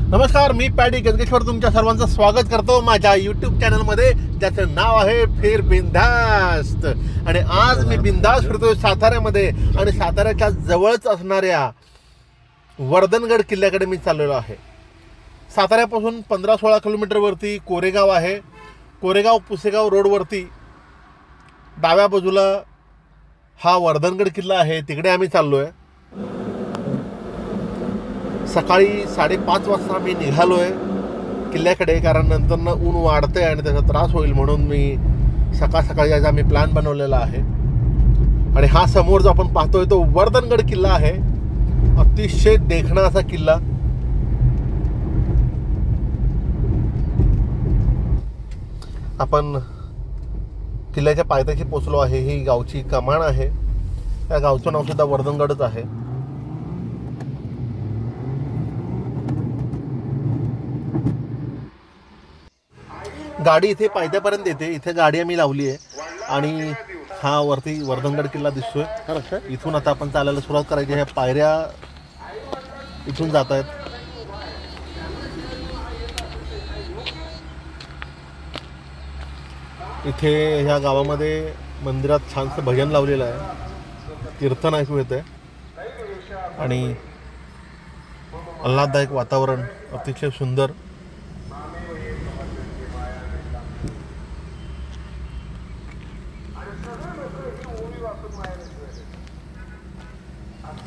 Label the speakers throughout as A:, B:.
A: नमस्कार, मी पॅडी गजगेश्वर तुमच्या सर्वांचं स्वागत करतो माझ्या यूट्यूब चॅनलमध्ये, ज्याचं नाव आहे फिर बिंदास्त. आणि आज मी बिंदास्त फिरतोय साताऱ्यामध्ये आणि साताऱ्याच्या जवळच असणाऱ्या वर्धनगड किल्ल्याकडे मी चाललेलो आहे. साताऱ्यापासून 15-16 किलोमीटरवरती कोरेगाव आहे. कोरेगाव पुसेगाव रोडवरती डाव्या बाजूला हा वर्धनगड किल्ला आहे, तिकडे आम्ही चाललो आहे. सकाळी 5:30 वाजता मी निघालो आहे किल्ल्याकडे, कारण नंतर ऊन वाढते आणि त्याचा त्रास होईल म्हणून मी सकाळी याचा मी प्लॅन बनवलेला आहे. आणि हा समोर जो आपण पाहतोय तो वर्धनगड किल्ला आहे. अतिशय देखणा असा किल्ला. आपण किल्ल्याच्या पायथ्याशी पोचलो आहे. ही गावची कमान आहे. त्या गावचं नाव सुद्धा वर्धनगडच आहे. गाडी इथे पायथ्यापर्यंत येते. इथे गाडी आम्ही लावली आहे आणि हा वरती वर्धनगड किल्ला दिसतोय. इथून आता आपण चालायला सुरुवात करायची. ह्या पायऱ्या इथून जात आहेत. इथे ह्या गावामध्ये मंदिरात छानसं भजन लावलेलं आहे. कीर्तन ऐकू येतंय आणि आल्हाददायक वातावरण, अतिशय सुंदर.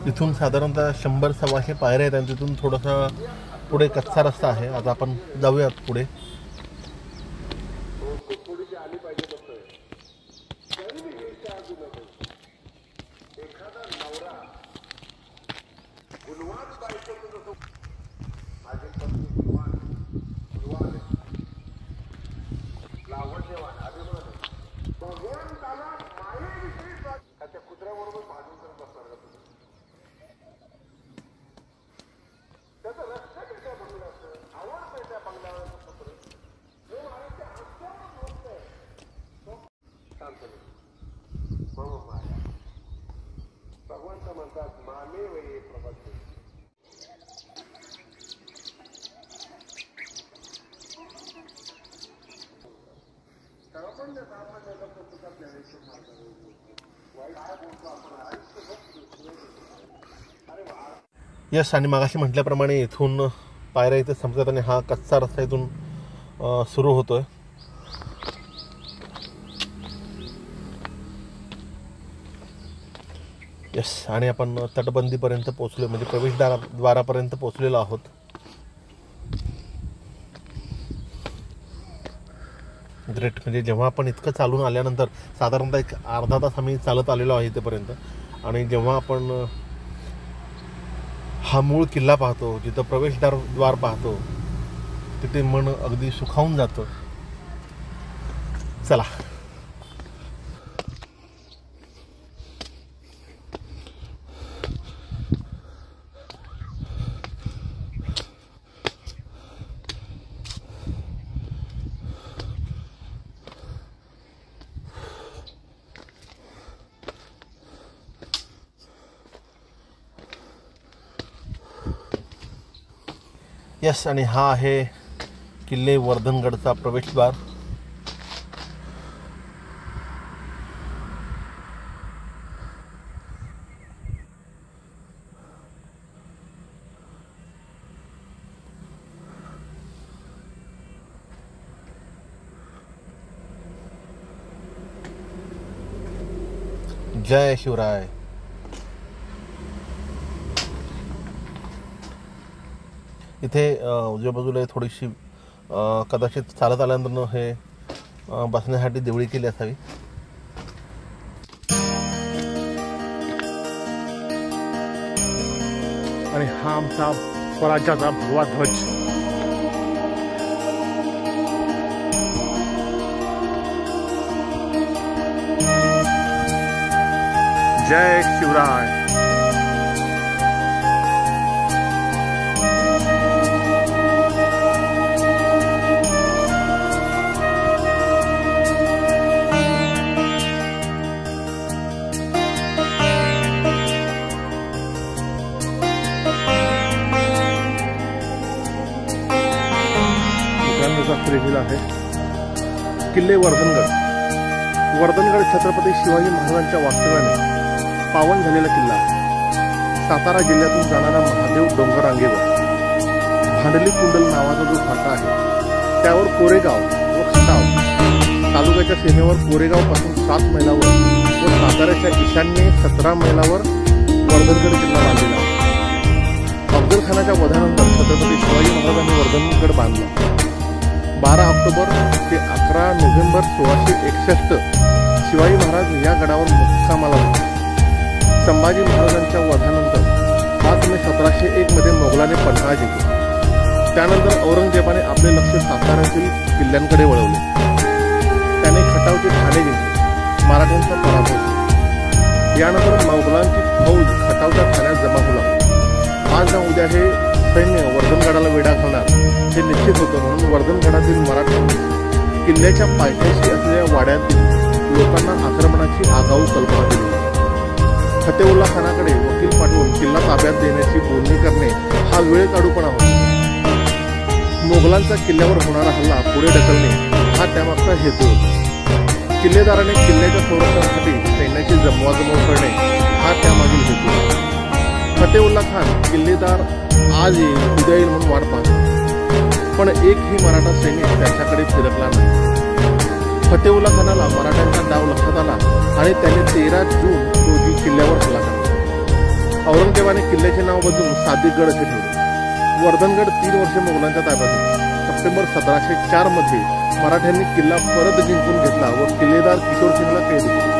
A: इथून साधारणतः 100-125 पायऱ्या आहेत आणि तिथून थोडासा पुढे कच्चा रस्ता आहे. आता आपण जाऊयात पुढे. यस, आणि मागाशी म्हटल्याप्रमाणे इथून पायऱ्या इथे संपतात आणि हा कच्चा रस्ता इथून सुरू होतोय. यस, आणि आपण तटबंदीपर्यंत पोहोचलो, म्हणजे प्रवेशद्वारापर्यंत पोहोचलेलो आहोत. ग्रेट. म्हणजे जेव्हा आपण इतकं चालून आल्यानंतर साधारणतः एक अर्धा तास आम्ही चालत आलेलो आहे इथेपर्यंत. आणि जेव्हा आपण हा मूळ किल्ला पाहतो, जिथं प्रवेशद्वार पाहतो, तिथे मन अगदी सुखावून जातं. चला. यस, आणि हा आहे किल्ले वर्धनगडचा प्रवेशद्वार. जय शिवराय. इथे उजव्या बाजूला थोडीशी कदाचित चालत आल्यानंतर हे बसण्यासाठी देवळी केली असावी. आणि हा आमचा स्वराज्याचा भगवा ध्वज. जय शिवराय. रेंजला आहे. किल्ले वर्धनगड. वर्धनगड छत्रपती शिवाजी महाराजांच्या वास्तव्याने पावन झालेला किल्ला आहे. सातारा जिल्ह्यातून जाणारा महादेव डोंगररांगेवर भांडली कुंडल नावाचा जो फाटा आहे त्यावर कोरेगाव व खटाव तालुक्याच्या सीमेवर कोरेगाव पासून 7 मैलावर व साताऱ्याच्या ईशान्ये 17 मैलावर वर्धनगड किल्ला बांधलेला आहे. अफजल खानाच्या वधानंतर छत्रपती शिवाजी महाराजांनी वर्धनगड बांधला. 12 ऑक्टोबर ते 11 नोव्हेंबर 1661 शिवाजी महाराज या गडावर मुक्कामाला होते. संभाजी महाराजांच्या वधानंतर 5 मे 1701 मध्ये मोगलाने पन्हाळा जिंकले. त्यानंतर औरंगजेबाने आपले लक्ष साताऱ्यातील किल्ल्यांकडे वळवले. त्याने खटावचे ठाणे जिंकले. मराठ्यांचा पराभव झाला. यानंतर मोगलांची फौज खटावच्या ठाण्यात जमा होऊ लागली. आज ना उद्या हे सैन्य वर्धनगडाला वेढा घालणार हे निश्चित होतं. म्हणून वर्धनगडातील मराठ्यांनी किल्ल्याच्या पायथ्याशी असलेल्या वाड्यातील लोकांना आक्रमणाची आगाऊ कल्पना दिली. फतेउल्ला खानाकडे वकील पाठवून किल्ला ताब्यात देण्याची बोलणी करणे हा वेळ काढूपणा होता. मोगलांचा किल्ल्यावर होणारा हल्ला पुढे ढकलणे हा त्यामागचा हेतू होता. किल्लेदाराने किल्ल्याच्या संरक्षणासाठी सैन्याची जमवाजमव करणे हा त्यामागील हेतू होता. फतेउल्ला खान किल्लेदार आज येईल उद्या येईल म्हणून वाट पाहतो, पण एकही मराठा सैनिक त्याच्याकडे फिरकला नाही. फतेउल्ला खानाला मराठ्यांचा डाव लक्षात आला आणि त्याने 13 जून रोजी किल्ल्यावर हल्ला केला. औरंगजेबाने किल्ल्याचे नाव बदलून सादिकगड असे ठेवले. वर्धनगड 3 वर्षे मोगलांच्या ताब्यात होते. सप्टेंबर 1704 मध्ये मराठ्यांनी किल्ला परत जिंकून घेतला व किल्लेदार किशोरसिंगला कैद केले.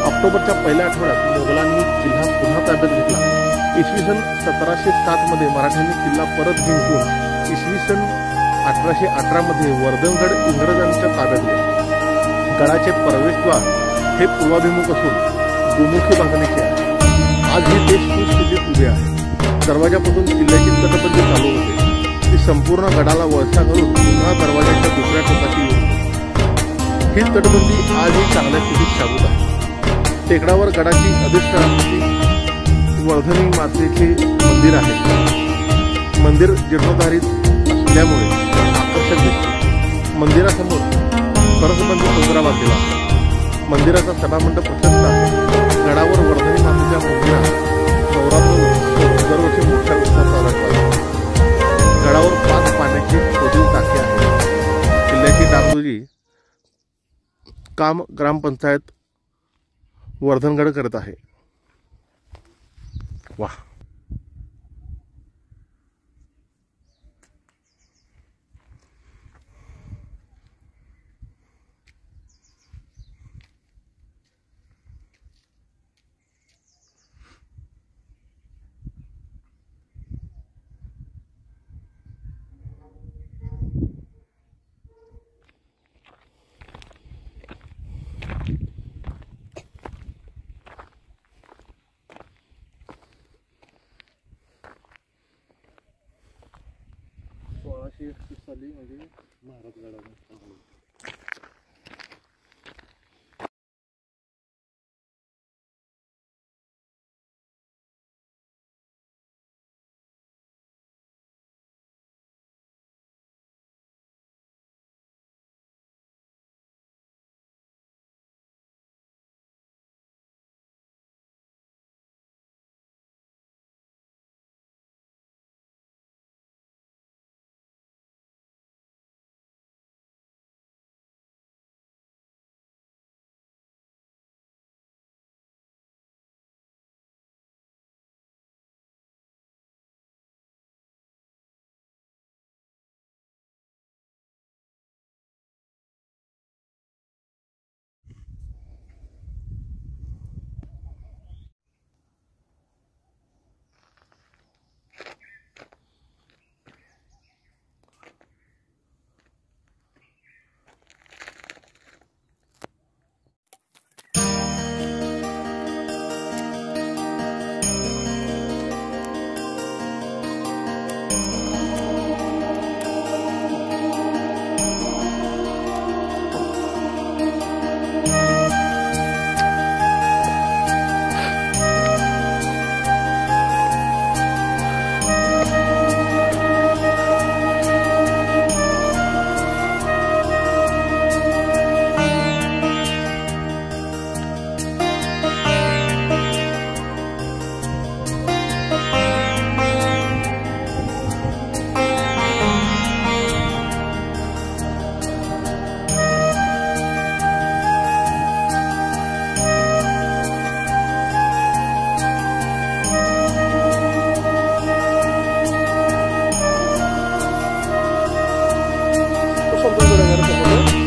A: ऑक्टोबरच्या पहिल्या आठवड्यात मोगलांनी किल्ला पुन्हा ताब्यात घेतला. इसवी सन 1707 मध्ये मराठ्यांनी किल्ला परत जिंकून इसवी सन 1818 मध्ये वर्धनगड इंग्रजांच्या ताब्यात गेला. गडाचे प्रवेशद्वार हे पूर्वाभिमुख असून गोमुखी बांधणीचे आहे. आज हे ते सुस्थितीत उभे आहे. दरवाजापासून किल्ल्याची तटबंदी चालू होते. ती संपूर्ण गडाला वळसा घालून पुन्हा दरवाजाच्या दुसऱ्या टोकाशी येते. ही तटबंदी आजही चांगल्या स्थितीत शाबूत आहे. टेकडावर गडाची अधिष्ठानाची वर्धनी मातेचे मंदिर आहे. मंदिर जीर्णोद्धारित असल्यामुळे आकर्षक दिसते. मंदिरासमोर परसबंदी डोंगरा बांधलेला आहे. मंदिराचा सभामंडप प्रशस्त आहे. गडावर वर्धनी मातेच्या मंदिरात नवरात्र उत्सव दरवर्षी मोठ्या उत्साहात साजरा केला जातो. गडावर 5 पाण्याची खोदील टाकी आहे. किल्ल्याची डागडुजी काम ग्रामपंचायत वर्धनगड करत आहे. वाह. साली म्हणजे महाराज गडावर थोडं घरासमोर